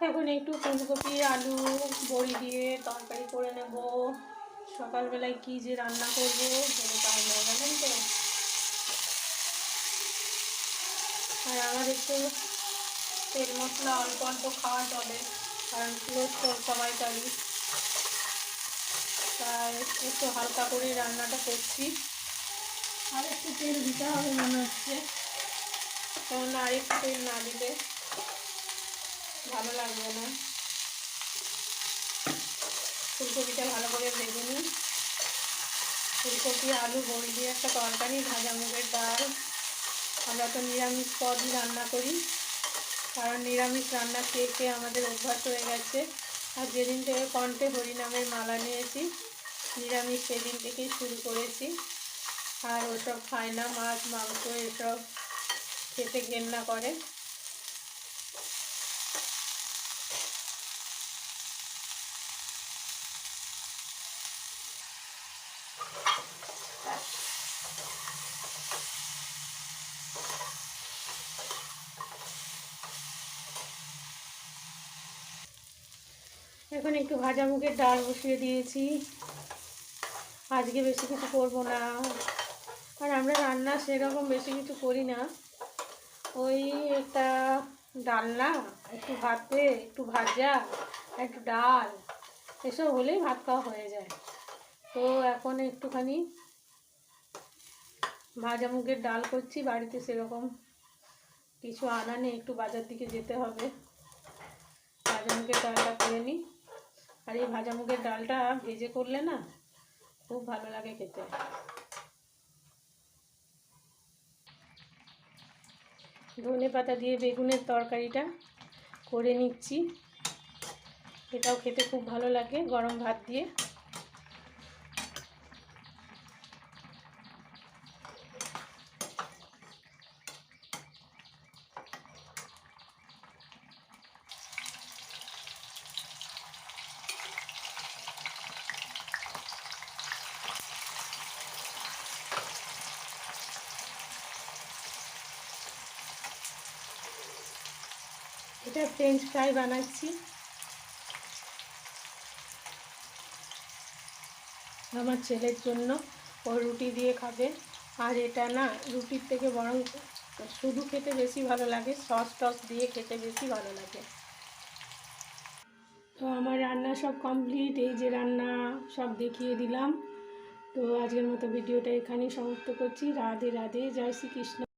এখন একটু ফুলকপি আলু বড়ি দিয়ে তরকারি করে নেব। সকালবেলায় কি যে রান্না করবো ভেবে পাই না, জানেন তো। আর আমার একটু তেল মশলা অল্প অল্প খাওয়া চলে, কারণ পুরো সবাই পারি, তাই একটু হালকা করে রান্নাটা করছি। আর একটু তেল দিতে হবে মনে হচ্ছে, কারণ আর একটু তেল না দিলে ভালো লাগবে না। ফুলকপিটা ভালো করে ভেজে নিই। ফুলকপি আলু বড়ি দিয়ে একটা তরকারি, ভাজা মুগের ডাল। আমরা তো নিরামিষ পদই রান্না করি, কারণ নিরামিষ রান্না খেয়ে খেয়ে আমাদের অভ্যাস হয়ে গেছে। আর যেদিন থেকে কণ্ঠে হরিনামের মালা নিয়েছি, নিরামিষ সেদিন থেকেই শুরু করেছি। আর ওসব খায় না, মাছ মাংস এসব খেতে ঘেন্না করে। এখন একটু ভাজা মুগের ডাল বসিয়ে দিয়েছি। আজকে বেশি কিছু করবো না, আর আমরা রান্না সেরকম বেশি কিছু করি না। ওই একটা ডালনা, একটু ভাতে, একটু ভাজা, একটু ডাল, এসব হলেই ভাত খাওয়া হয়ে যায়। তো এখন একটুখানি ভাজা মুগের ডাল করছি। বাড়িতে সেরকম কিছু আনা নেই, একটু বাজার দিকে যেতে হবে। ভাজা মুগের ডালটা করে নিই। আর এই ভাজা মুগের ডালটা ভেজে করলে না খুব ভালো লাগে খেতে। ধনে পাতা দিয়ে বেগুনের তরকারিটা করে নিচ্ছি, এটাও খেতে খুব ভালো লাগে গরম ভাত দিয়ে। এটা ফ্রেঞ্চ ফ্রাই বানাচ্ছি আমার ছেলের জন্য, ও রুটি দিয়ে খাবে। আর এটা না রুটির থেকে বরং শুধু খেতে বেশি ভালো লাগে, সস টস দিয়ে খেতে বেশি ভালো লাগে। তো আমার রান্না সব কমপ্লিট, এই যে রান্না সব দেখিয়ে দিলাম। তো আজকের মতো ভিডিওটা এখানেই সমাপ্ত করছি। রাধে রাধে, জয় শ্রীকৃষ্ণ।